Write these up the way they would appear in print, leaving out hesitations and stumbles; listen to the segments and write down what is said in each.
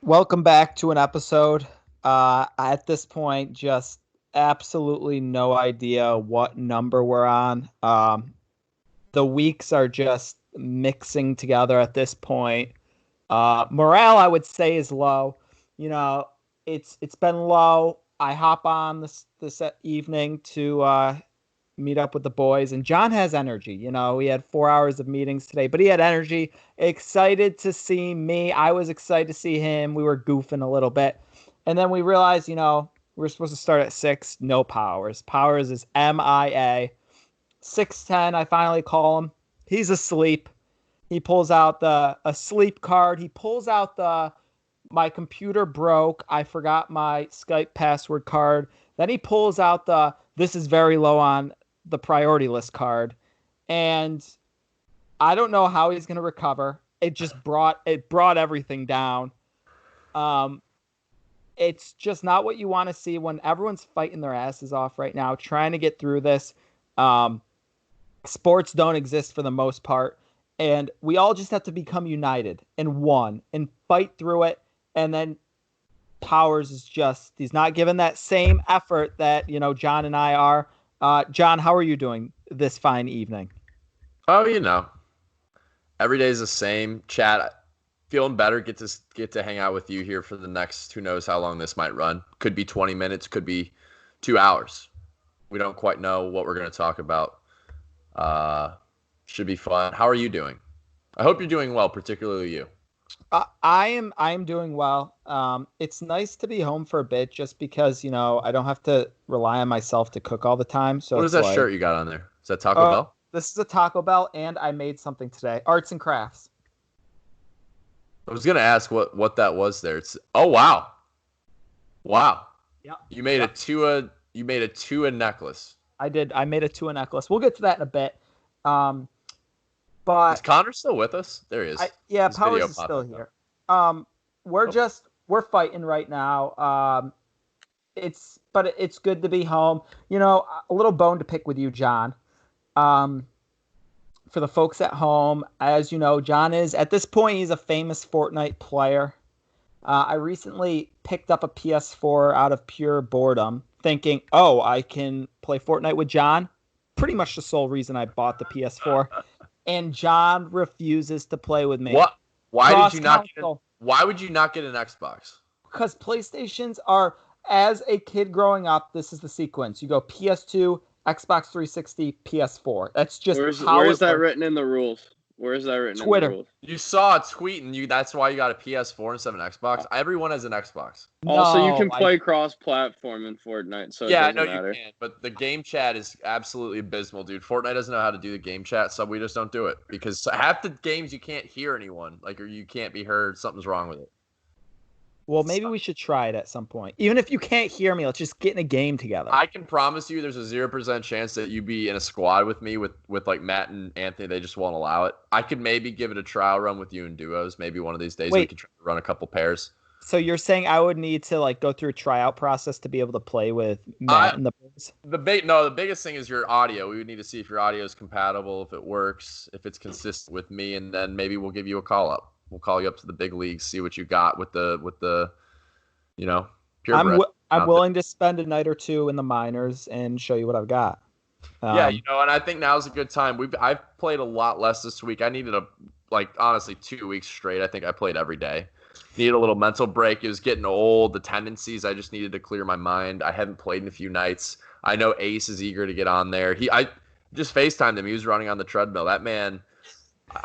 Welcome back to an episode. At this point, just absolutely no idea what number we're on. The weeks are just mixing together at this point. Morale, I would say, is low. You know, it's been low. I hop on this evening to meet up with the boys, and John has energy. We had 4 hours of meetings today, but he had energy. Excited to see me. I was excited to see him. We were goofing a little bit, and then we realized, we're supposed to start at 6. No Powers. Powers is MIA. 6:10. I finally call him. He's asleep. He pulls out the a sleep card. He pulls out the my computer broke. I forgot my Skype password card. Then he pulls out the this is very low on the priority list card. And I don't know how he's going to recover. It brought everything down. Um it's just not what you want to see when everyone's fighting their asses off right now trying to get through this. Um Sports don't exist for the most part, and we all just have to become united and one and fight through it. And then Powers is just he's not given that same effort that John and I are. John, how are you doing this fine evening? Oh, every day is the same. Chat, feeling better. Get to hang out with you here for the next. Who knows how long this might run? Could be 20 minutes. Could be 2 hours. We don't quite know what we're going to talk about. Should be fun. How are you doing? I hope you're doing well, particularly you. I am doing well. It's nice to be home for a bit, just because I don't have to rely on myself to cook all the time. So What is it's that like, shirt you got on there? Is that Taco Bell? this is a Taco Bell, and I made something today. Arts and crafts. I was going to ask what that was there. Wow. Wow. Yeah. You made a Tua necklace. I did. I made a Tua necklace. We'll get to that in a bit. Is Connor still with us? There he is. Yeah, Powers is still here. We're fighting right now. It's good to be home. A little bone to pick with you, John. For the folks at home, as you know, John is at this point he's a famous Fortnite player. I recently picked up a PS4 out of pure boredom, thinking, "Oh, I can play Fortnite with John." Pretty much the sole reason I bought the PS4. And John refuses to play with me. What? Why would you not get an Xbox? Because PlayStations are, as a kid growing up, this is the sequence. You go PS2, Xbox 360, PS4. That's just where's that written in the rules? Where's that written Twitter. In the rules? You saw a tweet and that's why you got a PS4 instead of an Xbox. Everyone has an Xbox. Also, you can play cross-platform in Fortnite, so it doesn't matter. You can, but the game chat is absolutely abysmal, dude. Fortnite doesn't know how to do the game chat, so we just don't do it because half the games you can't hear anyone, or you can't be heard. Something's wrong with it. Well, maybe we should try it at some point. Even if you can't hear me, let's just get in a game together. I can promise you there's a 0% chance that you be in a squad with me with like Matt and Anthony. They just won't allow it. I could maybe give it a trial run with you in duos. Maybe one of these days we can try to run a couple pairs. So you're saying I would need to go through a tryout process to be able to play with Matt and the boys? The biggest thing is your audio. We would need to see if your audio is compatible, if it works, if it's consistent with me, and then maybe we'll give you a call up. We'll call you up to the big leagues, see what you got with the purebred. I'm willing to spend a night or two in the minors and show you what I've got. And I think now's a good time. I've played a lot less this week. I needed honestly 2 weeks straight. I think I played every day. Needed a little mental break. It was getting old. The tendencies, I just needed to clear my mind. I haven't played in a few nights. I know Ace is eager to get on there. I just FaceTimed him. He was running on the treadmill. That man,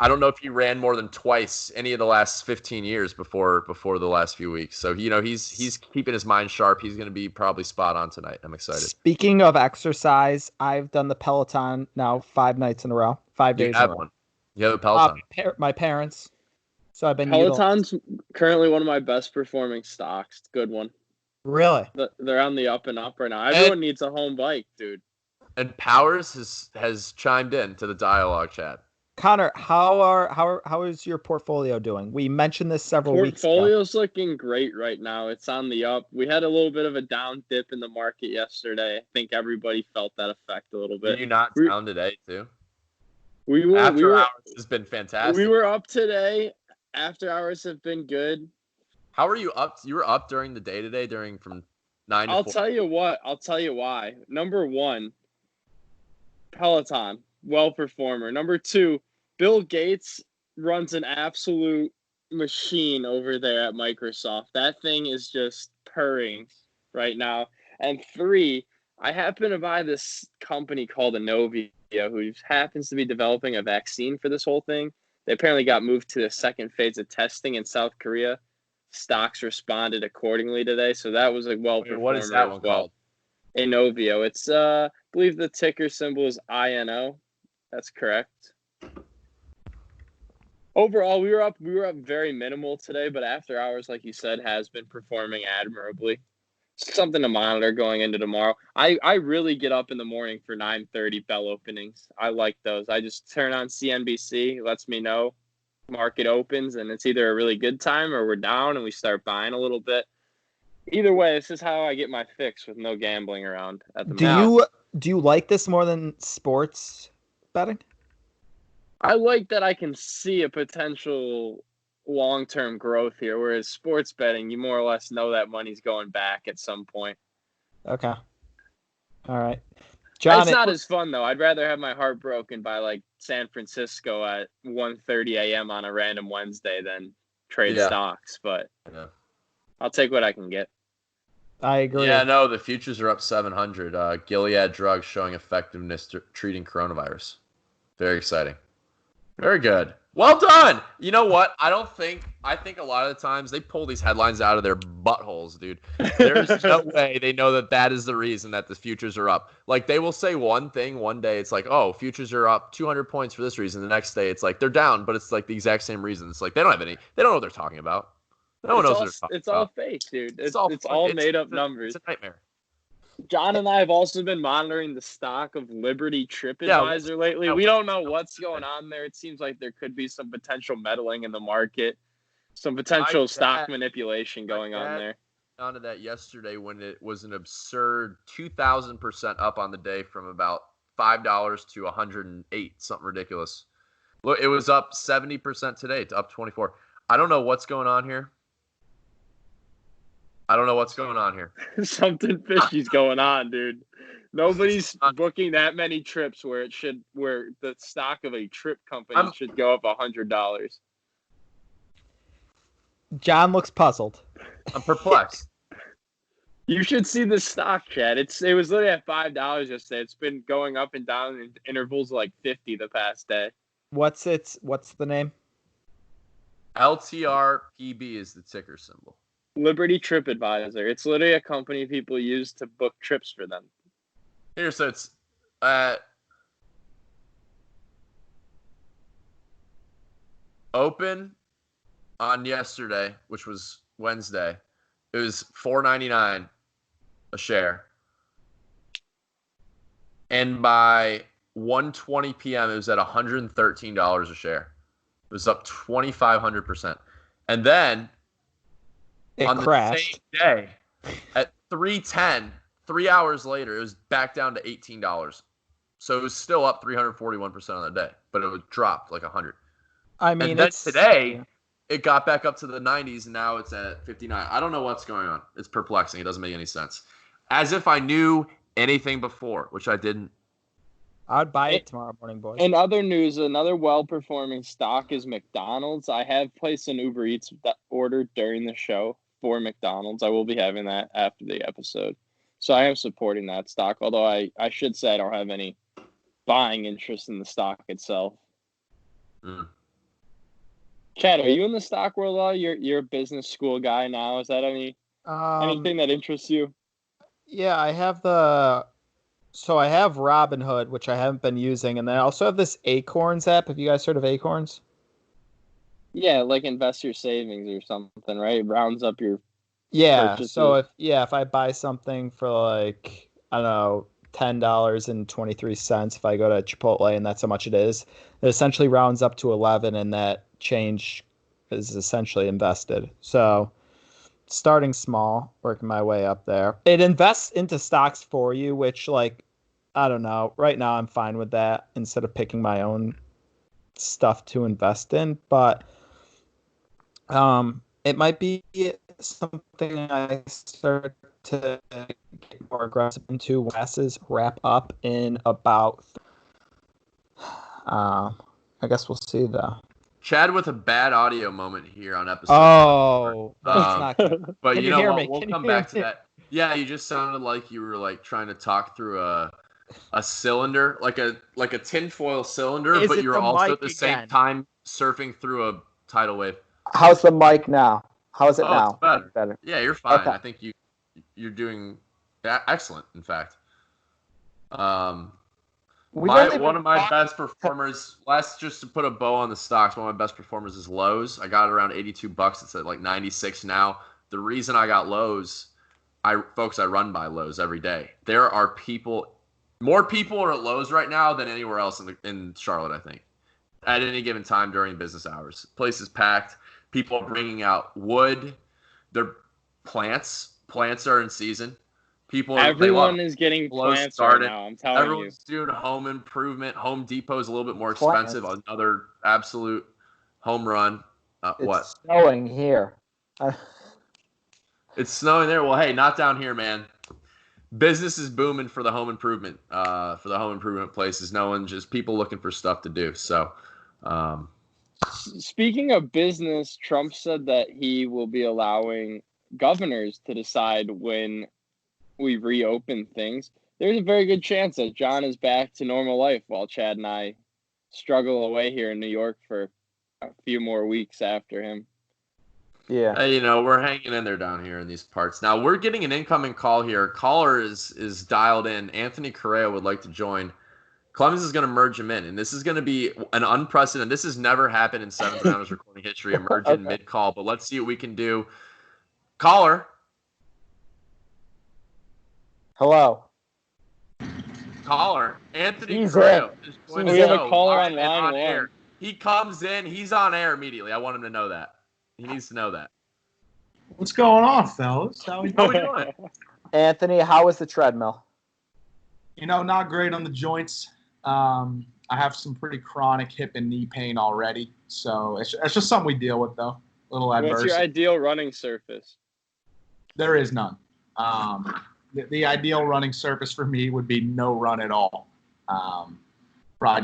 I don't know if he ran more than twice any of the last 15 years before the last few weeks. So, he's keeping his mind sharp. He's going to be probably spot on tonight. I'm excited. Speaking of exercise, I've done the Peloton now 5 nights in a row, 5 days in a row. One. You have a Peloton? My parents. So I've been Peloton's currently one of my best performing stocks. Good one. Really? They're on the up and up right now. Everyone needs a home bike, dude. And Powers has chimed in to the dialogue chat. Connor, how is your portfolio doing? We mentioned this several weeks ago. Portfolio's looking great right now. It's on the up. We had a little bit of a down dip in the market yesterday. I think everybody felt that effect a little bit. Were you not down today too? After hours has been fantastic. We were up today. After hours have been good. How are you up? You were up during the day today, from 9 to 4. I'll tell you what. I'll tell you why. Number one, Peloton, well performer. Number two, Bill Gates runs an absolute machine over there at Microsoft. That thing is just purring right now. And three, I happen to buy this company called Inovio, who happens to be developing a vaccine for this whole thing. They apparently got moved to the second phase of testing in South Korea. Stocks responded accordingly today, so that was a well performer. What is that one called? Inovio. It's I believe the ticker symbol is INO. That's correct. Overall, we were up very minimal today, but after hours, like you said, has been performing admirably. Something to monitor going into tomorrow. I really get up in the morning for 9:30 bell openings. I like those. I just turn on CNBC, lets me know market opens, and it's either a really good time or we're down and we start buying a little bit. Either way, this is how I get my fix with no gambling around at the moment. Do you like this more than sports betting? I like that I can see a potential long-term growth here, whereas sports betting, you more or less know that money's going back at some point. Okay. All right. John, it's not as fun, though. I'd rather have my heart broken by, like, San Francisco at 1:30 a.m. on a random Wednesday than trade stocks, but I'll take what I can get. I agree. Yeah, no, the futures are up 700. Gilead drugs showing effectiveness treating coronavirus. Very exciting. Very good. Well done. You know what? I think a lot of the times they pull these headlines out of their buttholes, dude. There's no way they know that is the reason that the futures are up. Like, they will say one thing one day. It's like, oh, futures are up 200 points for this reason. The next day, it's like they're down, but it's like the exact same reason. It's like they don't know what they're talking about. No one knows what they're talking about. It's all fake, dude. It's all made up numbers. It's a nightmare. John and I have also been monitoring the stock of Liberty TripAdvisor lately. We don't know what's going on there. It seems like there could be some potential meddling in the market, some potential stock manipulation going on there. Onto that yesterday when it was an absurd 2,000% up on the day from about $5 to 108, something ridiculous. Look, it was up 70% today. It's up 24. I don't know what's going on here. Something fishy's going on, dude. Nobody's booking that many trips where the stock of a trip company should go up $100. John looks puzzled. I'm perplexed. You should see the stock, Chad. It was literally at $5 yesterday. It's been going up and down in intervals like 50 the past day. What's the name? LTRPB is the ticker symbol. Liberty TripAdvisor. It's literally a company people use to book trips for them. Here, so it's open on yesterday, which was Wednesday. It was $4.99 a share. And by 1:20 p.m., it was at $113 a share. It was up 2,500%. And then it on crashed. the same day, at 3:10, 3 hours later, it was back down to $18. So it was still up 341% on the day, but it was dropped like 100. I mean, and then today, it got back up to the 90s, and now it's at 59. I don't know what's going on. It's perplexing. It doesn't make any sense. As if I knew anything before, which I didn't. I'd buy it tomorrow morning, boys. In other news, another well-performing stock is McDonald's. I have placed an Uber Eats order during the show for McDonald's. I will be having that after the episode. So I am supporting that stock, although I should say I don't have any buying interest in the stock itself. Chad, are you in the stock world at all? You're a business school guy now. Is that anything that interests you? Yeah, I have Robinhood, which I haven't been using, and then I also have this Acorns app. Have you guys heard of Acorns? Yeah, like invest your savings or something, right? It rounds up your purchases. So if I buy something for like, I don't know, $10.23, if I go to Chipotle and that's how much it is, it essentially rounds up to 11, and that change is essentially invested. So starting small, working my way up there. It invests into stocks for you, which, like, I don't know. Right now I'm fine with that instead of picking my own stuff to invest in, but it might be something I started to get more aggressive into when classes wrap up in about. I guess we'll see though. Chad with a bad audio moment here on episode. Oh, that's not good. But Can you you know hear what? me? We'll Can you come hear back to me? that. Yeah, you just sounded like you were like trying to talk through a cylinder, like a tinfoil cylinder, Is but it you're the also mic at the same again? time surfing through a tidal wave. How's the mic now? How is it Oh, it's now? better. Yeah, you're fine. Okay. I think you're doing excellent. In fact, one of my best performers. Just to put a bow on the stocks. One of my best performers is Lowe's. I got it around $82. It's at like 96 now. The reason I got Lowe's, I run by Lowe's every day. There are more people are at Lowe's right now than anywhere else in Charlotte. I think at any given time during business hours, place is packed. People are bringing out wood. Their plants are in season. Everyone is getting plants right now. I'm telling you. Everyone's doing home improvement. Home Depot's a little bit more expensive. Another absolute home run. It's snowing here. It's snowing there. Well, hey, not down here, man. Business is booming for the home improvement. For the home improvement places, people looking for stuff to do. So, speaking of business, Trump said that he will be allowing governors to decide when we reopen things. There's a very good chance that John is back to normal life while Chad and I struggle away here in New York for a few more weeks after him. Yeah. We're hanging in there down here in these parts. Now, we're getting an incoming call here. Caller is dialed in. Anthony Correa would like to join. Clemens is going to merge him in, and this is going to be an unprecedented. This has never happened in Seven Sounders recording history, a merge in mid-call, but let's see what we can do. Caller. Hello. Caller. Anthony He's Correa. We have a caller on line one. Air. He comes in. He's on air immediately. I want him to know that. He needs to know that. What's going on, fellas? How we doing? Anthony, how is the treadmill? Not great on the joints. I have some pretty chronic hip and knee pain already, so it's just something we deal with, though. A little adverse. What's your ideal running surface? There is none. The ideal running surface for me would be no run at all.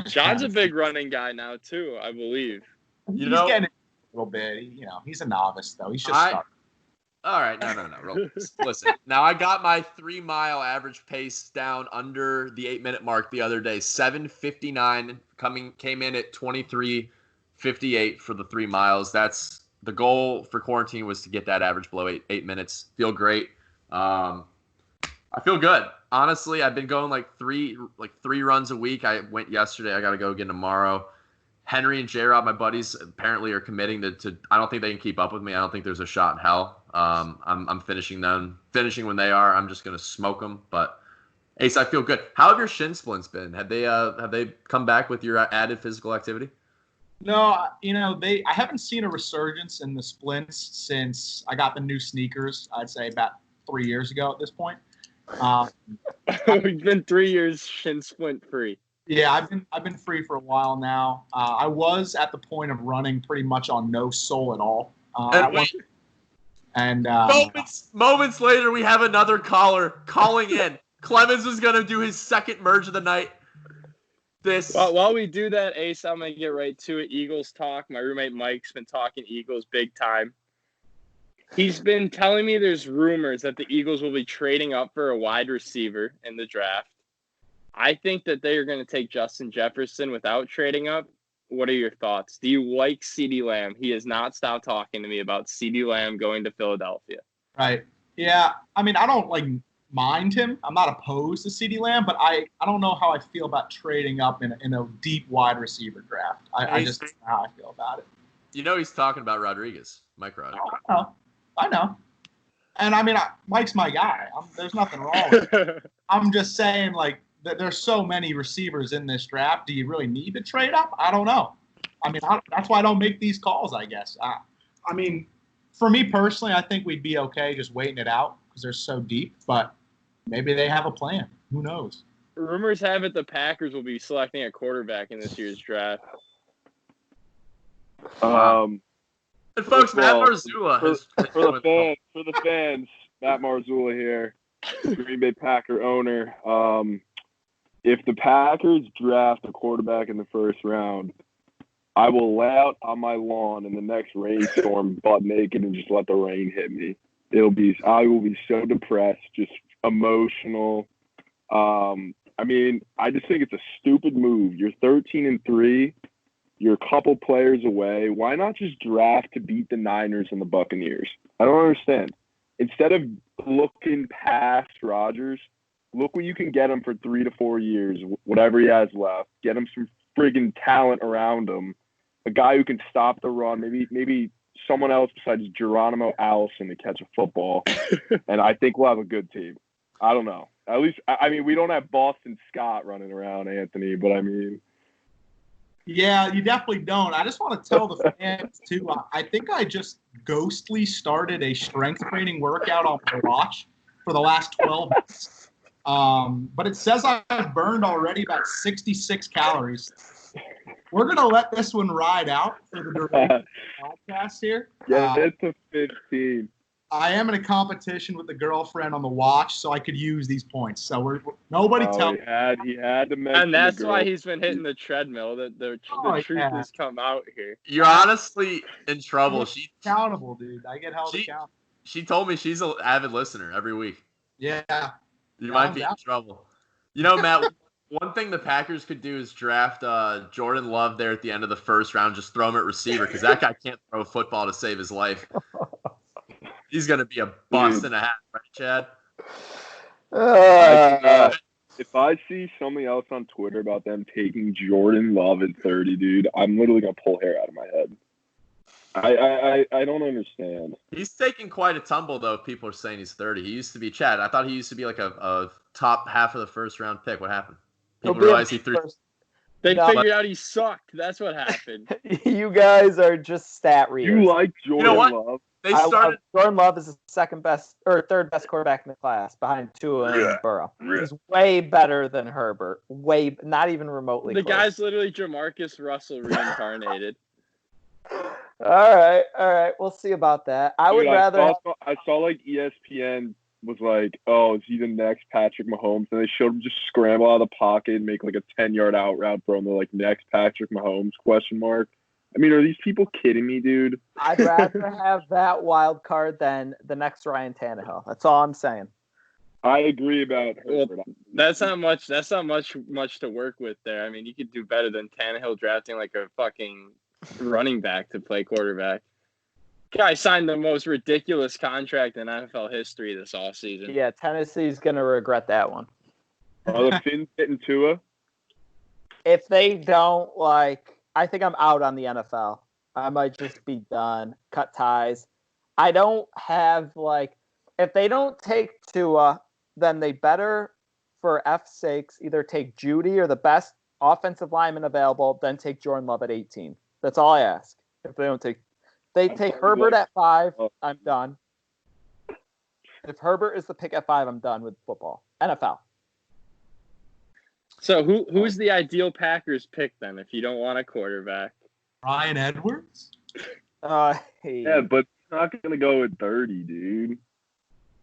John's a big running guy now, too, I believe. He's getting a little bit. He's a novice, though. He's just starting. All right, no. Listen, now I got my 3 mile average pace down under the 8-minute mark the other day. 7:59 came in at 23:58 for the 3 miles. That's the goal for quarantine, was to get that average below 8 minutes. Feel great. I feel good. Honestly, I've been going like three runs a week. I went yesterday. I got to go again tomorrow. Henry and J-Rob, my buddies, apparently are committing to. I don't think they can keep up with me. I don't think there's a shot in hell. I'm finishing when they are. I'm just gonna smoke them. But Ace, I feel good. How have your shin splints been? Have they come back with your added physical activity? No, I haven't seen a resurgence in the splints since I got the new sneakers. I'd say about 3 years ago at this point. We've been 3 years shin splint free. Yeah, I've been free for a while now. I was at the point of running pretty much on no sole at all. Moments later, we have another caller calling in. Clemens is gonna do his second merge of the night. While we do that, Ace, I'm gonna get right to it. Eagles talk. My roommate Mike's been talking Eagles big time. He's been telling me there's rumors that the Eagles will be trading up for a wide receiver in the draft. I think that they are going to take Justin Jefferson without trading up. What are your thoughts? Do you like CeeDee Lamb? He has not stopped talking to me about CeeDee Lamb going to Philadelphia. Right. Yeah. I mean, I don't mind him. I'm not opposed to CeeDee Lamb, but I don't know how I feel about trading up in a deep wide receiver draft. I just don't know how I feel about it. He's talking about Rodriguez, Mike Rodriguez. Oh, I know. And I mean, Mike's my guy. There's nothing wrong with it. I'm just saying, there's so many receivers in this draft. Do you really need to trade up? I don't know. I mean, that's why I don't make these calls, I guess. I mean, for me personally, I think we'd be okay just waiting it out because they're so deep. But maybe they have a plan. Who knows? Rumors have it the Packers will be selecting a quarterback in this year's draft. And folks, Matt Well, Marzullo has for the fans, Matt Marzullo here, Green Bay Packer owner. If the Packers draft a quarterback in the first round, I will lay out on my lawn in the next rainstorm, butt naked, and just let the rain hit me. I will be so depressed, just emotional. I mean, I just think it's a stupid move. You're 13-3. You're a couple players away. Why not just draft to beat the Niners and the Buccaneers? I don't understand. Instead of looking past Rodgers, look what you can get him for 3 to 4 years, whatever he has left. Get him some friggin' talent around him. A guy who can stop the run, maybe someone else besides Geronimo Allison to catch a football. And I think we'll have a good team. I don't know. At least, I mean, we don't have Boston Scott running around, Anthony, but I mean. Yeah, you definitely don't. I just want to tell the fans, too, I think I just ghostly started a strength training workout on my watch for the last 12 months. But it says I've burned already about 66 calories. We're going to let this one ride out for the duration of the podcast here. Yeah, it's a 15. I am in a competition with the girlfriend on the watch, so I could use these points. So nobody tell me. He had to mention. And that's why he's been hitting the treadmill. The truth has come out here. You're honestly in trouble. She's accountable, dude. I get held accountable. She told me she's an avid listener every week. Yeah. You might be in trouble. You know, Matt, one thing the Packers could do is draft Jordan Love there at the end of the first round. Just throw him at receiver because that guy can't throw a football to save his life. He's going to be a bust and a half, right, Chad? If I see something else on Twitter about them taking Jordan Love at 30, dude, I'm literally going to pull hair out of my head. I don't understand. He's taking quite a tumble, though, if people are saying he's 30. He used to be, Chad, I thought he used to be like a top half of the first-round pick. What happened? People realize he threw. They figured out he sucked. That's what happened. You guys are just stat readers. You like Jordan Love? Jordan Love is the third best quarterback in the class behind Tua and Burrow. He's way better than Herbert. Not even remotely. The close. guy's literally Jamarcus Russell reincarnated. All right. We'll see about that. I saw like ESPN was like, oh, is he the next Patrick Mahomes? And they showed him just scramble out of the pocket and make like a 10-yard out route from the like next Patrick Mahomes ? I mean, are these people kidding me, dude? I'd rather have that wild card than the next Ryan Tannehill. That's all I'm saying. I agree about Herbert. Well, that's not much to work with there. I mean, you could do better than Tannehill drafting like a fucking running back to play quarterback. Guy signed the most ridiculous contract in NFL history this offseason. Yeah, Tennessee's going to regret that one. Are the Finns getting Tua? If they don't, I think I'm out on the NFL. I might just be done. Cut ties. I don't have, if they don't take Tua, then they better, for F's sakes, either take Judy or the best offensive lineman available, then take Jordan Love at 18. That's all I ask. If they don't take Herbert at 5, I'm done. If Herbert is the pick at 5, I'm done with football. NFL. So who's the ideal Packers pick then if you don't want a quarterback? Ryan Edwards? Yeah, but it's not going to go at 30, dude.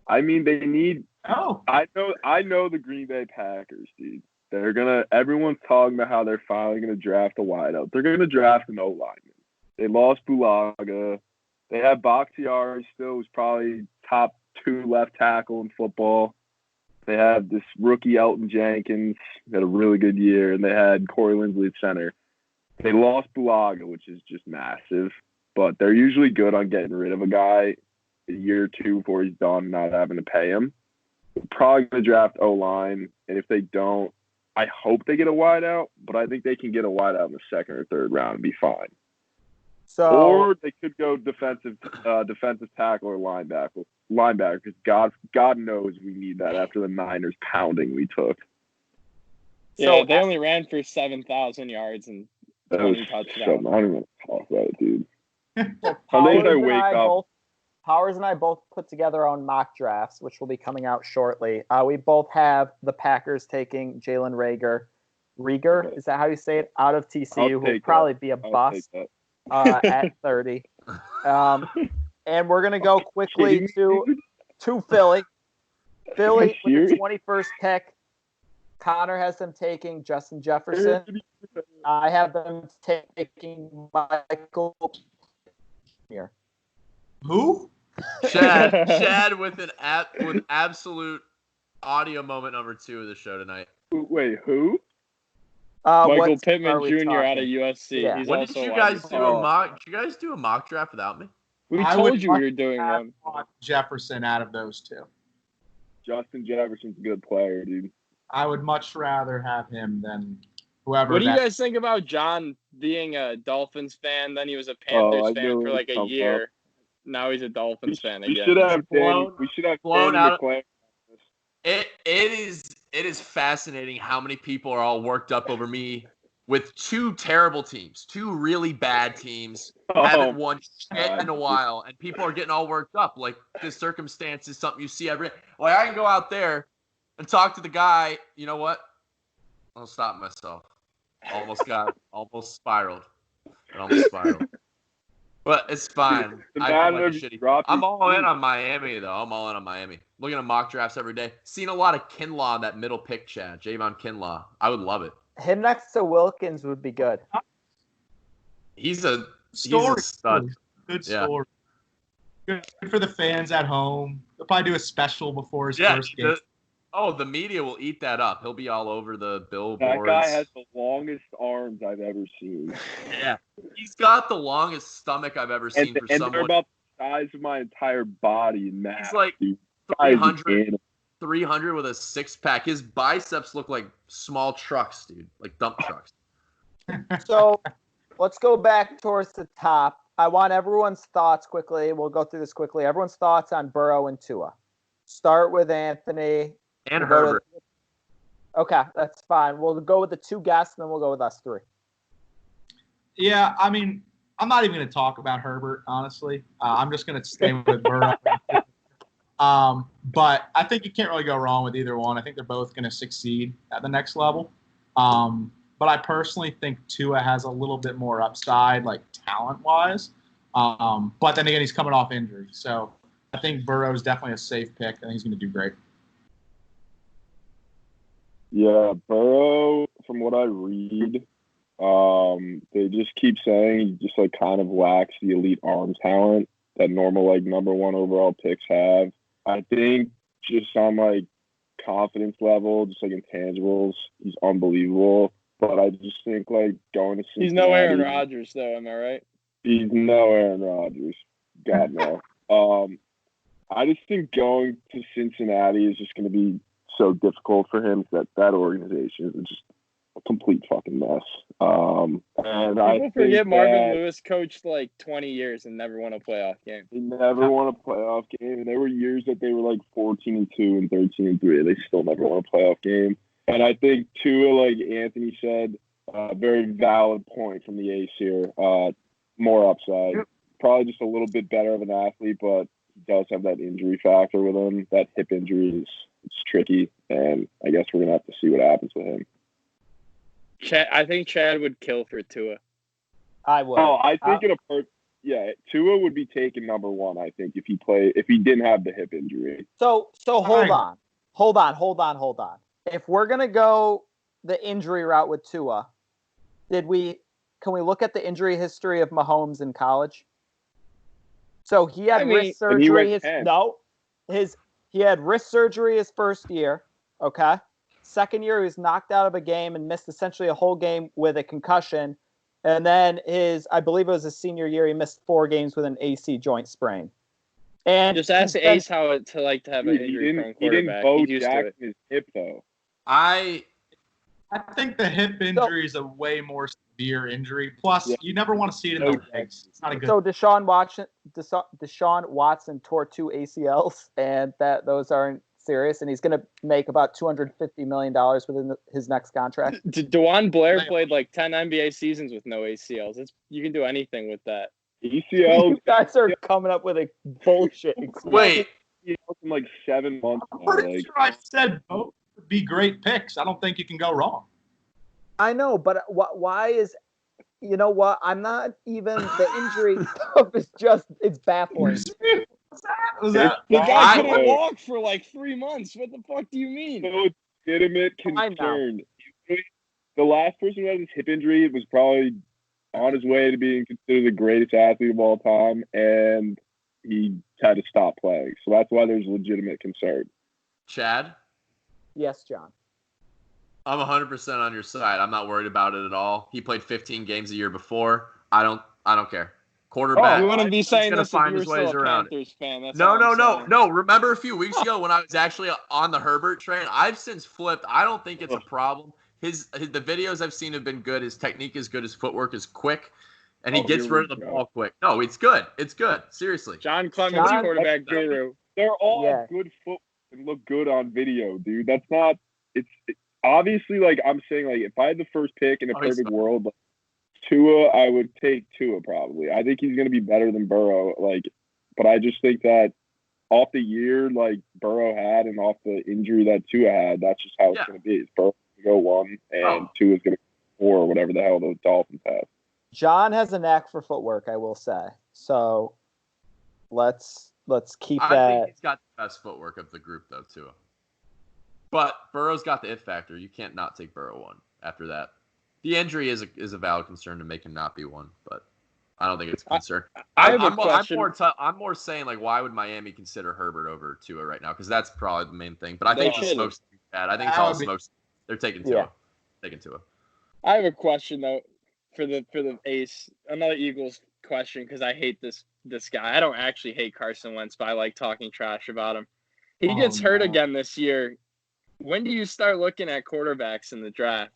I mean, they need I know the Green Bay Packers, dude. Everyone's talking about how they're finally going to draft a wideout. They're going to draft an O-lineman. They lost Bulaga. They have Bakhtiari still, who's probably top 2 left tackle in football. They have this rookie Elton Jenkins, had a really good year, and they had Corey Linsley at center. They lost Bulaga, which is just massive, but they're usually good on getting rid of a guy a year or two before he's done, not having to pay him. They're probably going to draft O-line, and if they don't, I hope they get a wideout, but I think they can get a wideout in the second or third round and be fine. Or they could go defensive tackle or linebacker, because God knows we need that after the Niners pounding we took. Yeah, they only ran for 7,000 yards and 20 touchdowns. I don't even want to talk about it, dude. Powers and I both put together our own mock drafts, which will be coming out shortly. We both have the Packers taking Jalen Reagor, is that how you say it? Out of TCU, who will probably be a bust at 30. And we're gonna go quickly to Philly. Philly with the 21st pick. Connor has them taking Justin Jefferson. I have them taking Michael here. Who? Chad with absolute audio moment number 2 of the show tonight. Wait, who? Michael Pittman Jr. out of USC. Yeah. He's When also did you wide guys receiver. do a mock? Did you guys do a mock draft without me? We I told would you we much were doing one. Jefferson out of those two. Justin Jefferson's a good player, dude. I would much rather have him than whoever. What do you guys think about John being a Dolphins fan? Then he was a Panthers fan for like a year. Now he's a Dolphins fan again. We should have Danny McClain. It is fascinating how many people are all worked up over me with 2 terrible teams, 2 really bad teams. Haven't won shit in a while, and people are getting all worked up. Like, this circumstance is something you see every. Like, I can go out there and talk to the guy. You know what? I'll stop myself. Almost spiraled. But it's fine. I feel like a shitty. I'm all in on Miami, though. I'm all in on Miami. Looking at mock drafts every day. Seen a lot of Kinlaw in that middle pick, Chad. Javon Kinlaw. I would love it. Him next to Wilkins would be good. He's a stud. Good story. Good for the fans at home. They'll probably do a special before his first game. The media will eat that up. He'll be all over the billboards. That guy has the longest arms I've ever seen. Yeah. He's got the longest stomach I've ever seen for someone. They're about the size of my entire body in mass. He's like 300 with a 6-pack. His biceps look like small trucks, dude. Like dump trucks. So let's go back towards the top. I want everyone's thoughts quickly. We'll go through this quickly. Everyone's thoughts on Burrow and Tua. Start with Anthony. And Herbert. Okay, that's fine. We'll go with the 2 guests, and then we'll go with us 3. Yeah, I mean, I'm not even going to talk about Herbert, honestly. I'm just going to stay with Burrow. But I think you can't really go wrong with either one. I think they're both going to succeed at the next level. But I personally think Tua has a little bit more upside, like talent-wise. But then again, he's coming off injury. So I think Burrow's definitely a safe pick. I think he's going to do great. Yeah, Burrow, from what I read, they just keep saying he just like kind of lacks the elite arm talent that normal like number 1 overall picks have. I think just on like confidence level, just like intangibles, he's unbelievable. But I just think like going to Cincinnati, he's no Aaron Rodgers though, am I right? He's no Aaron Rodgers. God no. I just think going to Cincinnati is just going to be so difficult for him. That organization is just a complete fucking mess. And People forget Marvin Lewis coached like 20 years and never won a playoff game. He never won a playoff game. And there were years that they were like 14-2 and 13-3. They still never won a playoff game. And I think Tua, like Anthony said, very valid point from the ace here. More upside. Probably just a little bit better of an athlete, but he does have that injury factor with him. That hip injury it's tricky, and I guess we're going to have to see what happens with him. I think Chad would kill for Tua. I would. Oh, I think Tua would be taken number 1, I think, if he didn't have the hip injury. So hold on. If we're going to go the injury route with Tua, can we look at the injury history of Mahomes in college? So he had wrist surgery. He had wrist surgery his first year. Okay. Second year, he was knocked out of a game and missed essentially a whole game with a concussion. And then I believe it was his senior year, he missed 4 games with an AC joint sprain. And just ask Ace how it's like to have an injury from quarterback. He didn't Bo Jackson his hip though. I think the hip injury is a way more severe injury. Plus, you never want to see it in the legs. It's not a good. So Deshaun Watson tore 2 ACLs, and those aren't serious. And he's going to make about $250 million within his next contract. DeJuan Blair played like 10 NBA seasons with no ACLs. You can do anything with that. ACLs. You guys are coming up with a bullshit. Wait. In like 7 months. I'm pretty sure I said both would be great picks. I don't think you can go wrong. I know, but why is You know what? I'm not even the injury stuff is it's baffling. Was that? The guy I- couldn't walk for like 3 months. What the fuck do you mean? So legitimate Fine now. concern. The last person who had his hip injury was probably on his way to being considered the greatest athlete of all time, and he had to stop playing. So that's why there's legitimate concern. Chad, Yes, John. I'm 100% on your side. I'm not worried about it at all. He played 15 games a year before. I don't care. Quarterback. You wouldn't be he's saying gonna this if find you were his ways still a around it. Panthers fan. That's No, all I'm saying. no. Remember a few weeks ago when I was actually on the Herbert train? I've since flipped. I don't think it's a problem. The videos I've seen have been good. His technique is good. His footwork is quick, and he gets here rid we of the go. ball quick. No, it's good. It's good. Seriously. John Clemens, John- quarterback guru. They're all Yeah. good football and look good on video, dude. That's not. It's obviously like I'm saying. Like if I had the first pick in a he's perfect world, like, Tua, I would take Tua probably. I think he's going to be better than Burrow. Like, but I just think that off the year like Burrow had and off the injury that Tua had, that's just how it's Yeah. going to be. It's Burrow going to go 1 and Oh. Tua's going to go 4 or whatever the hell the Dolphins have. John has a knack for footwork, I will say. So let's keep I that. think he's got the best footwork of the group, though, too. But Burrow's got the it factor. You can't not take Burrow 1 after that. The injury is a valid concern to make him not be 1, but I don't think it's a concern. I have a I'm question. I'm more saying, like, why would Miami consider Herbert over Tua right now? Because that's probably the main thing. But I They think the shouldn't. smoke's bad. I think it's That all would be- smokes. They're taking Tua. Yeah. Taking Tua. I have a question though for the ace. Another Eagles question because I hate this guy. I don't actually hate Carson Wentz, but I like talking trash about him. He Oh, gets hurt no. again this year. When do you start looking at quarterbacks in the draft?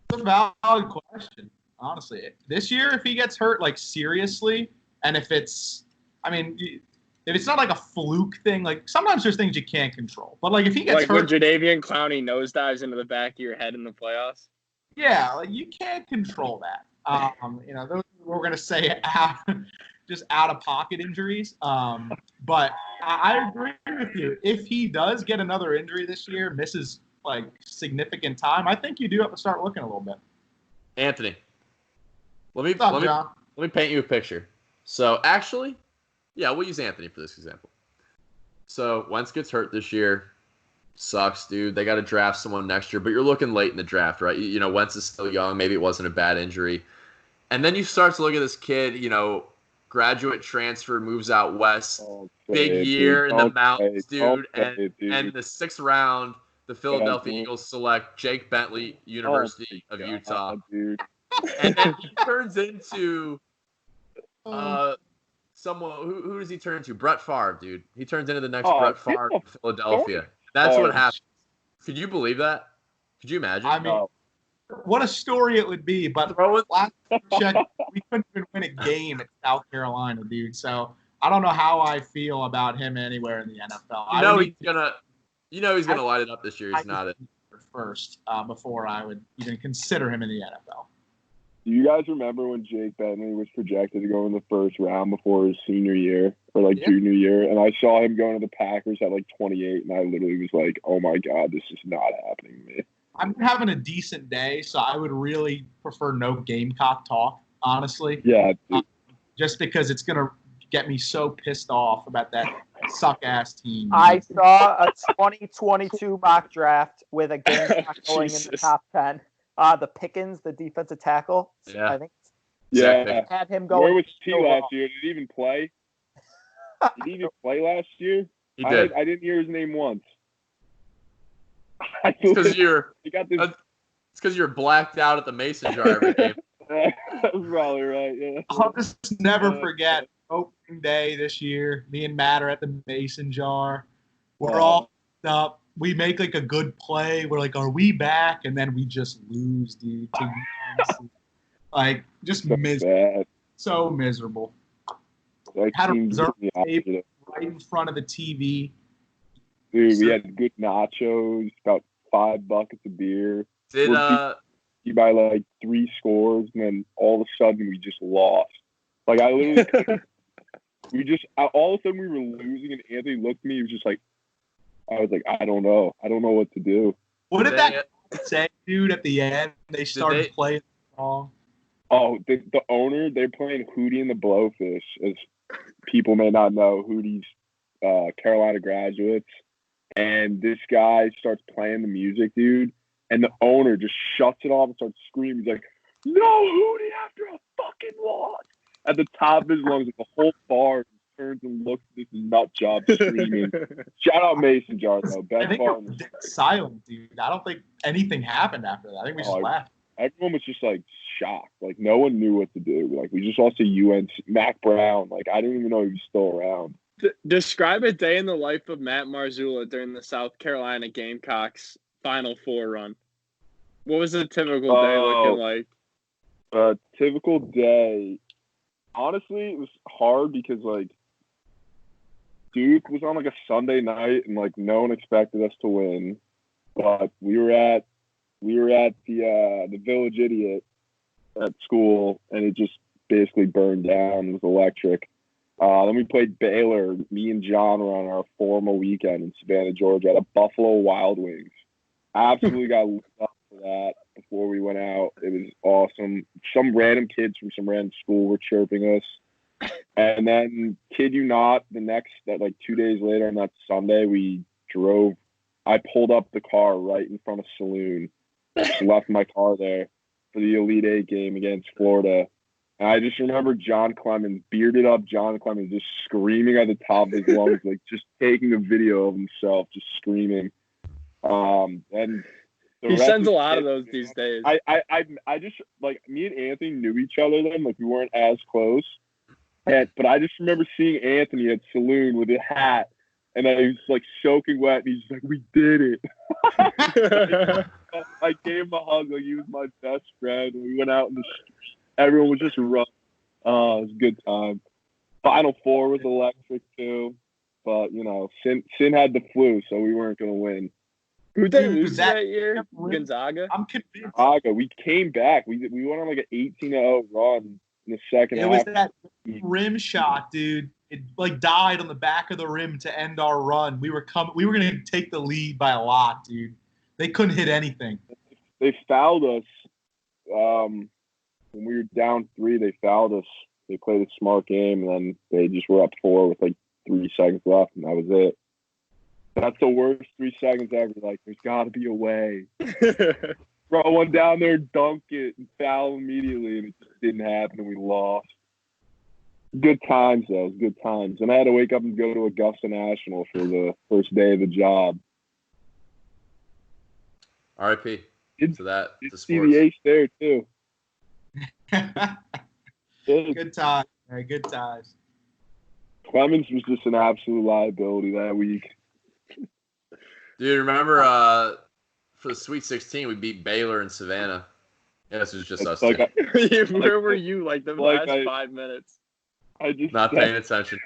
It's a valid question, honestly. This year, if he gets hurt, like, seriously, and if it's not like a fluke thing, like, sometimes there's things you can't control. But, like, if he gets Like when hurt, Jadeveon Clowney nosedives into the back of your head in the playoffs? yeah, like, you can't control that. Those we're going to say just out-of-pocket injuries. But I agree with you. If he does get another injury this year, misses, like, significant time, I think you do have to start looking a little bit. Anthony, let me What's up, let me John? let me paint you a picture. So actually, yeah, we'll use Anthony for this example. So Wentz gets hurt this year. Sucks, dude. They got to draft someone next year, but you're looking late in the draft, right? You know, Wentz is still young. Maybe it wasn't a bad injury. And then you start to look at this kid, graduate transfer, moves out west. Don't say Big it, year dude. in the Don't mountains, say it. Don't dude. say it, dude. And the 6th round, the Philadelphia dude. Eagles select Jake Bentley, University of God, Utah. dude. And then he turns into someone. Who does he turn into? Brett Favre, dude. He turns into the next Brett Favre in Philadelphia. That's what happened. Could you believe that? Could you imagine? I mean, what a story it would be. But Throw it. last check, we couldn't even win a game at South Carolina, dude. So I don't know how I feel about him anywhere in the NFL. He's gonna light it up this year. He's not it. First, before I would even consider him in the NFL. Do you guys remember when Jake Bentley was projected to go in the first round before his senior year or Yeah. junior year? And I saw him going to the Packers at 28, and I literally was like, oh my God, this is not happening to me. I'm having a decent day, so I would really prefer no Gamecock talk, honestly. Yeah, dude. Just because it's going to get me so pissed off about that suck-ass team. I saw a 2022 mock draft with a Gamecock going in the Jesus. top 10. The Pickens, the defensive tackle. Yeah. I think Yeah. had him going. Where was T so last long. year? Did he even play? Did he even play last year? He did. I didn't hear his name once. It's because you're. You got this. It's because you're blacked out at the Mason jar every game. That's probably right. Yeah. I'll just never forget opening day this year. Me and Matt are at the Mason jar. We're all up. We make a good play. We're like, are we back? And then we just lose, dude. Just Bad. so miserable. Like, Had a teams reserve the opposite. Right in front of the TV. Dude, we had good nachos, about 5 buckets of beer. Did You buy 3 scores, and then all of a sudden we just lost. I literally, all of a sudden we were losing, and Anthony looked at me. He was just like, I was like, I don't know what to do. What did They- that say, dude, at the end? They started they- playing wrong. Oh, the owner, they're playing Hootie and the Blowfish. As people may not know, Hootie's Carolina graduates. And this guy starts playing the music, dude. And the owner just shuts it off and starts screaming. He's like, "No, Hootie after a fucking loss." At the top of his lungs, the whole bar turns and looks at this nut job screaming. Shout out Mason Jar, though. I Best think bar it in the was silent, dude. I don't think anything happened after that. I think we just laughed. Everyone was just like shocked. Like no one knew what to do. Like we just lost to UNC. Mac Brown. Like I didn't even know he was still around. Describe a day in the life of Matt Marzullo during the South Carolina Gamecocks Final Four run. What was a typical day looking like? A typical day. Honestly, it was hard because like Duke was on like a Sunday night and like no one expected us to win, but we were at the Village Idiot at school and it just basically burned down. It was electric. Then we played Baylor. Me and John were on our formal weekend in Savannah, Georgia at a Buffalo Wild Wings. Absolutely got lit up for that before we went out. It was awesome. Some random kids from some random school were chirping us. And then, kid you not, like 2 days later on that Sunday, I pulled up the car right in front of Saloon. Just left my car there for the Elite Eight game against Florida. And I just remember bearded up John Clemens, just screaming at the top of his lungs, like just taking a video of himself, just screaming. And he sends a lot of those these days. I just like me and Anthony knew each other then, like we weren't as close. But I just remember seeing Anthony at Saloon with a hat, and he was like soaking wet, and he's like, "We did it." I gave him a hug, like he was my best friend. We went out in the street. Everyone was just rough. Oh, it was a good time. Final Four was electric too, but you know, Sin had the flu, so we weren't gonna win. Who they lose that year? Gonzaga. I'm convinced. Gonzaga. We came back. We went on like an 18-0 run in the second half. It was that rim shot, dude. It like died on the back of the rim to end our run. We were gonna take the lead by a lot, dude. They couldn't hit anything. They fouled us. When we were down 3, they fouled us. They played a smart game, and then they just were up 4 with like 3 seconds left, and that was it. That's the worst 3 seconds ever. Like, there's got to be a way. Throw one down there, dunk it, and foul immediately, and it just didn't happen, and we lost. Good times, though. Good times. And I had to wake up and go to Augusta National for the first day of the job. R.I.P. to that. Did see the ace there, too. Good times. Good times. Clemens was just an absolute liability that week. Dude, remember for the Sweet 16, we beat Baylor in Savannah. Yeah, this was just us. Where were you like the last 5 minutes? I just not paying attention.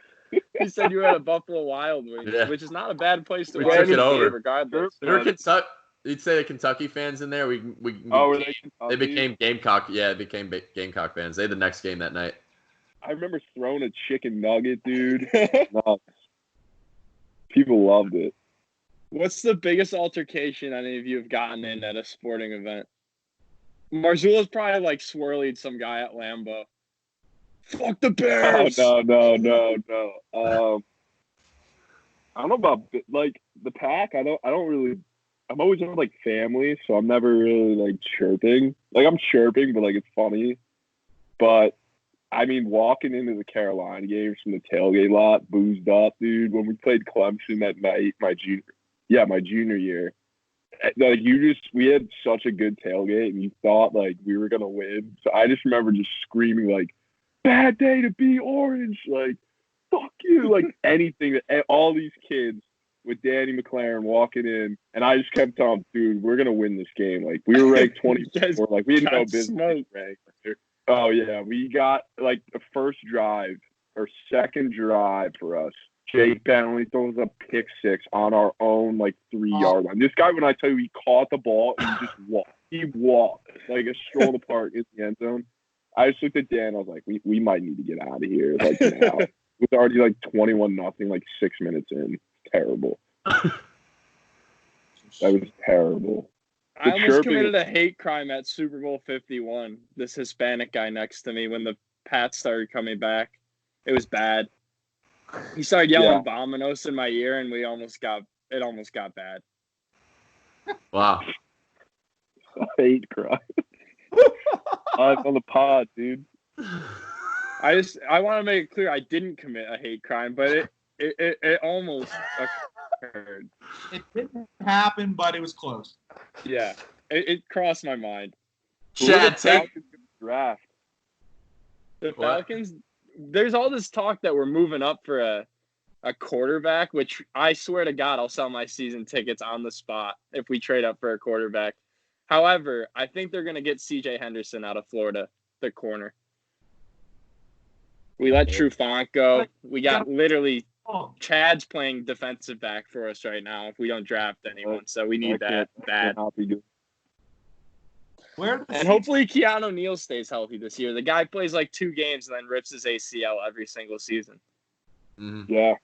He said you were at a Buffalo Wild Wings, which is not a bad place to watch took it over. Regardless. There were Kentucky. You'd say the Kentucky fans in there. They became Gamecock. Yeah, they became Gamecock fans. They had the next game that night. I remember throwing a chicken nugget, dude. Nuts. People loved it. What's the biggest altercation any of you have gotten in at a sporting event? Marzullo's probably like swirlied some guy at Lambeau. Fuck the Bears! No. I don't know about like the pack. I don't really. I'm always with like family, so I'm never really like chirping. Like I'm chirping, but like it's funny. But I mean, walking into the Carolina games from the tailgate lot, boozed up, dude. When we played Clemson that night, my junior year, like we had such a good tailgate, and you thought like we were gonna win. So I just remember just screaming like, "Bad day to be Orange!" Like, "Fuck you!" Like anything that all these kids with Danny McLaren walking in, and I just kept telling him, "Dude, we're gonna win this game." Like we were ranked 24. Like we had no business ranked. Oh yeah, we got like the first drive or second drive for us. Jake Bentley throws a pick 6 on our own like 3-yard line. This guy, when I tell you, he caught the ball and he just walked. He walked like a stroll apart in the end zone. I just looked at Dan. I was like, we might need to get out of here like now. It was already like 21-0, like 6 minutes in. Terrible. That was terrible. I almost committed a hate crime at Super Bowl 51. This Hispanic guy next to me when the Pats started coming back. It was bad. He started yelling "Vamonos" in my ear, and it almost got bad. Wow. Hate crime. Live on the pod, dude. I want to make it clear I didn't commit a hate crime, but it almost occurred. It didn't happen, but it was close. Yeah, it crossed my mind. Chad, take draft. The Falcons. There's all this talk that we're moving up for a quarterback, which I swear to God, I'll sell my season tickets on the spot if we trade up for a quarterback. However, I think they're going to get C.J. Henderson out of Florida, the corner. We let Trufant go. We got literally Chad's playing defensive back for us right now if we don't draft anyone. So we need that bad. And hopefully Keanu Neal stays healthy this year. The guy plays like 2 games and then rips his ACL every single season. Mm-hmm. Yeah.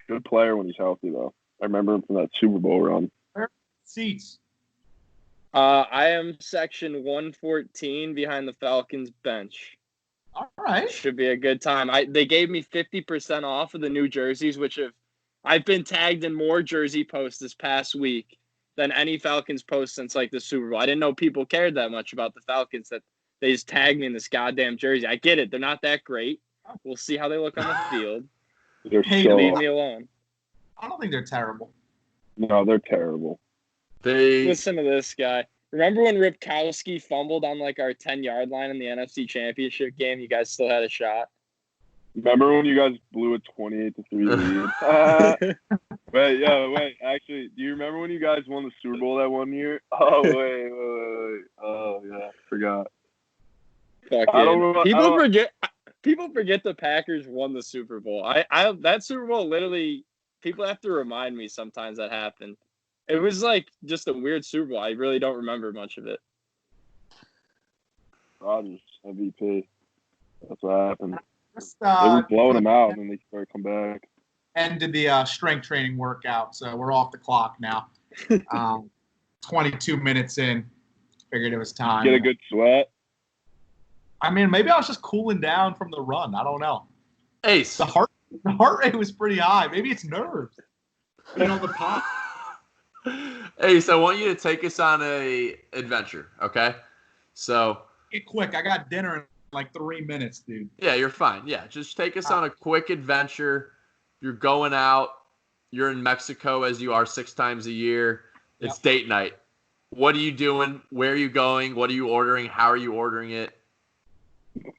Good player when he's healthy, though. I remember him from that Super Bowl run. Seats. I am section 114 behind the Falcons bench. All right. Should be a good time. They gave me 50% off of the new jerseys, which I've been tagged in more jersey posts this past week than any Falcons post since like the Super Bowl. I didn't know people cared that much about the Falcons that they just tagged me in this goddamn jersey. I get it. They're not that great. We'll see how they look on the field. Leave me alone. I don't think they're terrible. No, they're terrible. Listen to this guy. Remember when Ripkowski fumbled on like our 10-yard line in the NFC Championship game? You guys still had a shot. Remember when you guys blew a 28-3 lead? Wait. Actually, do you remember when you guys won the Super Bowl that one year? Oh, wait. Oh, yeah. Forgot. People forget the Packers won the Super Bowl. That Super Bowl literally, people have to remind me sometimes that happened. It was like just a weird Super Bowl. I really don't remember much of it. Rodgers, MVP. That's what happened. Just, they were blowing them out, and then they started to come back. Ended the strength training workout, so we're off the clock now. 22 minutes in, figured it was time. Get a good sweat. I mean, maybe I was just cooling down from the run. I don't know. Ace. The heart rate was pretty high. Maybe it's nerves. The pop. Ace, I want you to take us on a adventure, okay? So get quick. I got dinner in like 3 minutes, dude. Yeah, you're fine. Yeah, just take us on a quick adventure. You're going out. You're in Mexico as you are 6 times a year. It's date night. What are you doing? Where are you going? What are you ordering? How are you ordering it?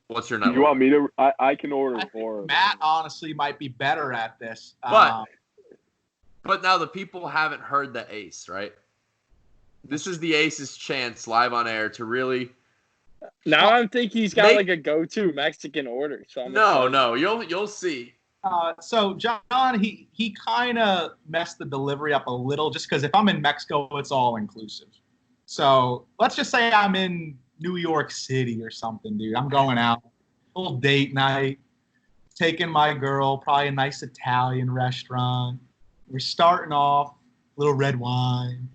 What's your number? You want me to? I can order more. Matt honestly might be better at this. But now the people haven't heard the Ace, right? This is the Ace's chance live on air to really. Now I'm thinking he's got like a go-to Mexican order. So you'll see. So John, he kind of messed the delivery up a little, just because if I'm in Mexico, it's all inclusive. So let's just say I'm in New York City or something, dude. I'm going out, a little date night, taking my girl, probably a nice Italian restaurant. We're starting off, a little red wine,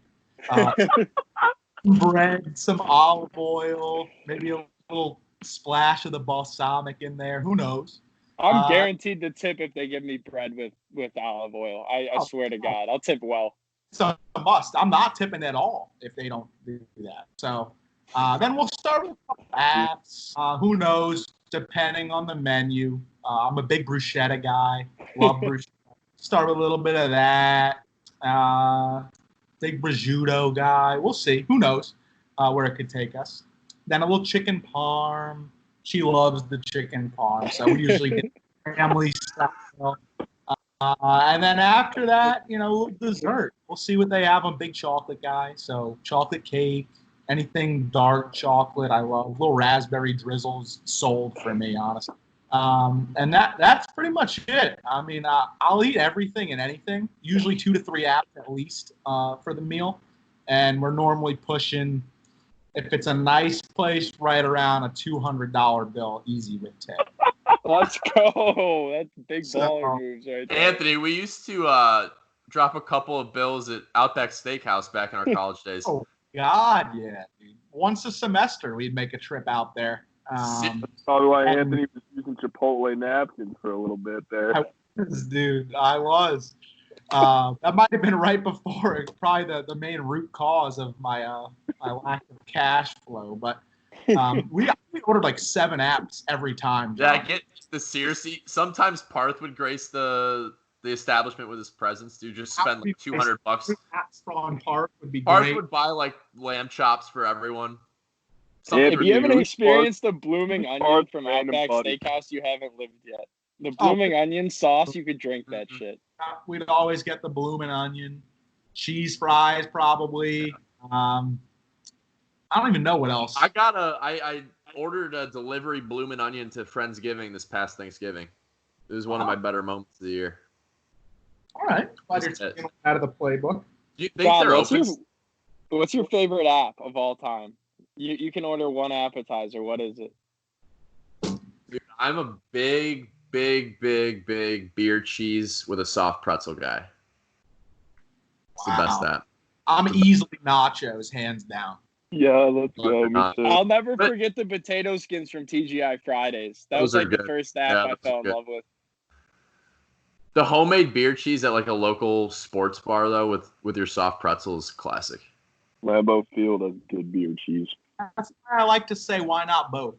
bread, some olive oil, maybe a little splash of the balsamic in there. Who knows? I'm guaranteed to tip if they give me bread with olive oil. I swear to God, I'll tip well. So a must. I'm not tipping at all if they don't do that. So then we'll start with apps. Who knows? Depending on the menu. I'm a big bruschetta guy. Love bruschetta. Start with a little bit of that. Big prosciutto guy. We'll see. Who knows where it could take us. Then a little chicken parm. She loves the chicken parm, so we usually get family style. And then after that, a little dessert. We'll see what they have. I'm a big chocolate guy, so chocolate cake, anything dark chocolate I love. Little raspberry drizzles sold for me, honestly. And that's pretty much it. I mean, I'll eat everything and anything, usually 2 to 3 apps at least for the meal. And we're normally pushing, if it's a nice place, right around a $200 bill, easy with tip. Let's go. That's big baller moves right there. Anthony, we used to drop a couple of bills at Outback Steakhouse back in our college days. God, yeah. Dude. Once a semester, we'd make a trip out there. Probably why and- Anthony was using Chipotle napkins for a little bit there. I was. That might have been right before, probably the main root cause of my my lack of cash flow. But we ordered like 7 apps every time. Yeah, I John. get the seriously. Sometimes Parth would grace the establishment with his presence. Dude, just spend like $200. Apps on Park would be Parth great. would buy like lamb chops for everyone. Anthony, If you haven't who's experienced the blooming who's onion Parth's from random Outback buddy? Steakhouse, you haven't lived yet. The blooming onion sauce, you could drink that Mhm. shit. We'd always get the bloomin' onion, cheese fries probably. I don't even know what else. I ordered a delivery bloomin' onion to Friendsgiving this past Thanksgiving. It was one of my better moments of the year. All right, glad you're taking it out of the playbook. Do you think Bob, they're open? what's your favorite app of all time? You can order one appetizer. What is it? Dude, I'm a big beer cheese with a soft pretzel guy. It's the best app. I'm easily nachos, hands down. Yeah, let's go. Me too. I'll never forget the potato skins from TGI Fridays. That was Those are like the good. first app Yeah, I those fell are in good. love with. The homemade beer cheese at like a local sports bar though with your soft pretzel is classic. Lambeau Field has good beer cheese. That's why I like to say, why not both?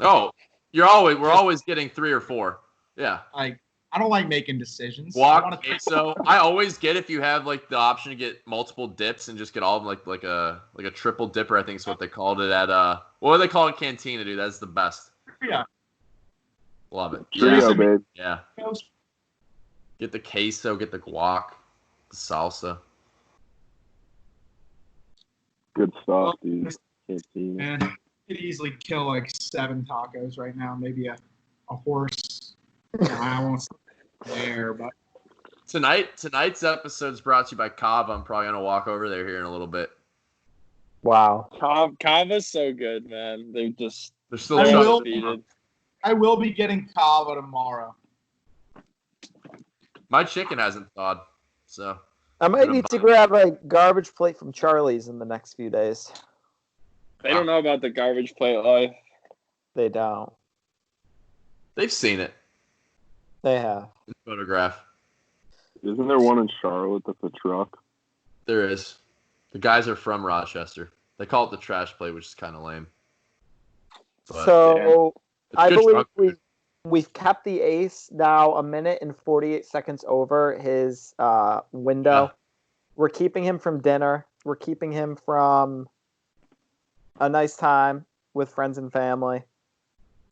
Oh, we're always getting 3 or 4. Yeah. Like, I don't like making decisions. Guac, queso. I always get if you have like the option to get multiple dips and just get all of them like a triple dipper. I think is what they called it at what do they call it? Cantina, dude. That's the best. Yeah. Love it. Trio, babe. Yeah. Get the queso, get the guac, the salsa. Good stuff, dude. Cantina. Man, I could easily kill like 7 tacos right now. Maybe a horse. I won't say there, but Tonight's episode is brought to you by Cava. I'm probably gonna walk over there here in a little bit. Wow. Kava's so good, man. They're still I will- undefeated. I will be getting Cava tomorrow. My chicken hasn't thawed, so I might need to grab a garbage plate from Charlie's in the next few days. They don't know about the garbage plate life. They don't. they've seen it. They have. In the photograph. Isn't there one in Charlotte that's a truck? There is. The guys are from Rochester. They call it the trash plate, which is kind of lame. But, So it's I good believe truck food. we've kept the ace now a minute and 48 seconds over his window. Yeah. We're keeping him from dinner. We're keeping him from a nice time with friends and family.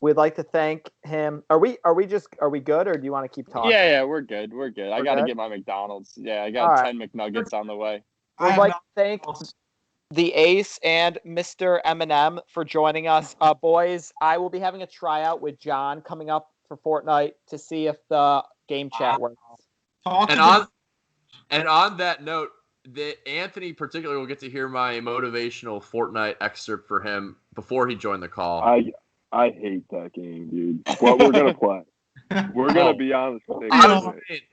We'd like to thank him. Are we good, or do you want to keep talking? Yeah, we're good. We're good. I We're got to good? get my McDonald's. Yeah, I All got right. 10 McNuggets on the way. I We'd have like not- to thank the Ace and Mr. Eminem for joining us. Boys, I will be having a tryout with John coming up for Fortnite to see if the game chat works. Talk And to on the- and on that note, Anthony particularly will get to hear my motivational Fortnite excerpt for him before he joined the call. I hate that game, dude. But we're gonna play. We're gonna be honest with you. Honestly,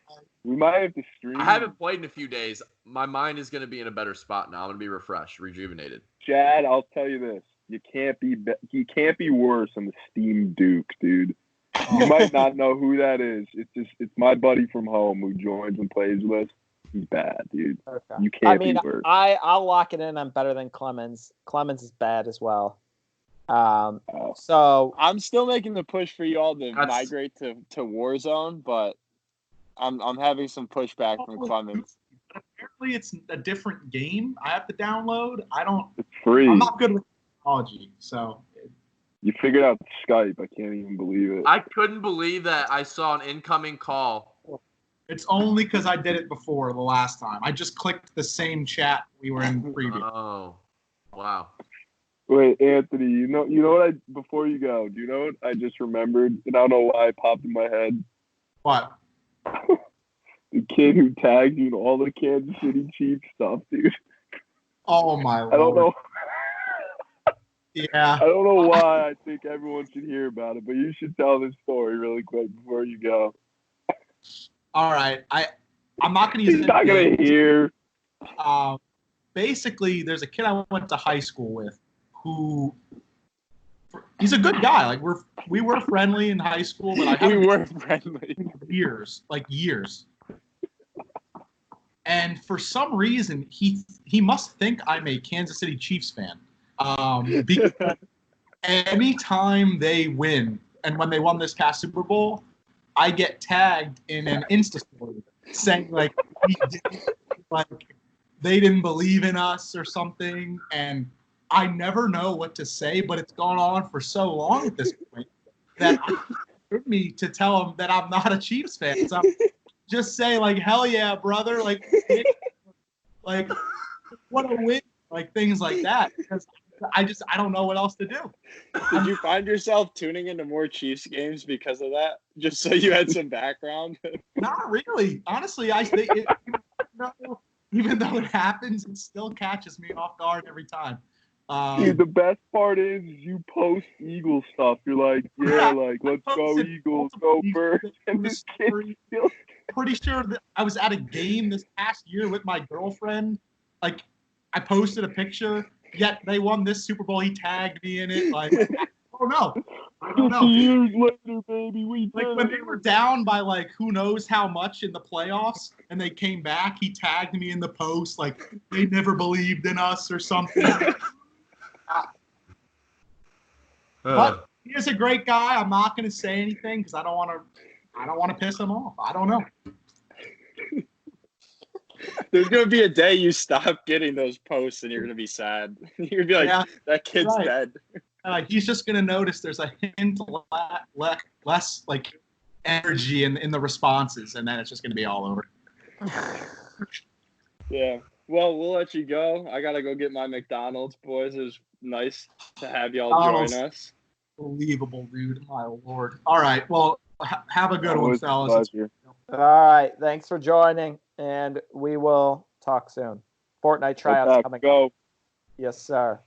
We might have to stream. I haven't played in a few days. My mind is going to be in a better spot now. I'm going to be refreshed, rejuvenated. Chad, I'll tell you this: you can't be worse than the Steam Duke, dude. You might not know who that is. It's my buddy from home who joins and plays with us. He's bad, dude. Okay. You can't I mean, be worse. I'll lock it in. I'm better than Clemens. Clemens is bad as well. So I'm still making the push for you all to That's- migrate to Warzone, but I'm having some pushback from Clemens. Apparently, it's a different game. I have to download. It's free. I'm not good with technology, so You figured out Skype. I can't even believe it. I couldn't believe that I saw an incoming call. it's only because I did it before the last time. I just clicked the same chat we were in previous. Oh, wow. Wait, Anthony, you know what before you go, do you know what I just remembered? And I don't know why it popped in my head. What? The kid who tagged you in all the Kansas City Chiefs stuff, dude. Oh my lord! I don't know. Yeah. I don't know why I think everyone should hear about it, but you should tell this story really quick before you go. All right. I'm not gonna use. He's not gonna hear. basically, there's a kid I went to high school with who he's a good guy. Like we were friendly in high school, but We were friendly. years. And for some reason, he must think I'm a Kansas City Chiefs fan. Because anytime they win, and when they won this past Super Bowl, I get tagged in an Insta story saying like they didn't believe in us or something, and I never know what to say. But it's gone on for so long at this point that it took me to tell them that I'm not a Chiefs fan. So just say like, "Hell yeah, brother!" Like what a win! Like things like that. Because I don't know what else to do. Did you find yourself tuning into more Chiefs games because of that? Just so you had some background? Not really. Honestly, even though it happens, it still catches me off guard every time. Dude, the best part is you post Eagle stuff. You're like, like, let's go Eagles, go Birds. And this kid still... Pretty sure that I was at a game this past year with my girlfriend. Like, I posted a picture, yet they won this Super Bowl. He tagged me in it. Like, I don't know. 50 years later, baby, we did like when they were down by like who knows how much in the playoffs, and they came back. He tagged me in the post, like they never believed in us or something. But he is a great guy. I'm not going to say anything because I don't want to piss him off. I don't know. There's going to be a day you stop getting those posts and you're going to be sad. You're going to be like, that kid's dead. He's just going to notice there's a hint less like energy in the responses, and then it's just going to be all over. Yeah. Well, we'll let you go. I got to go get my McDonald's, boys. It was nice to have y'all join us. Unbelievable, dude. My Lord. All right. Well, have a good one, fellas. All right. Thanks for joining, and we will talk soon. Fortnite tryouts coming up. Go. Yes, sir.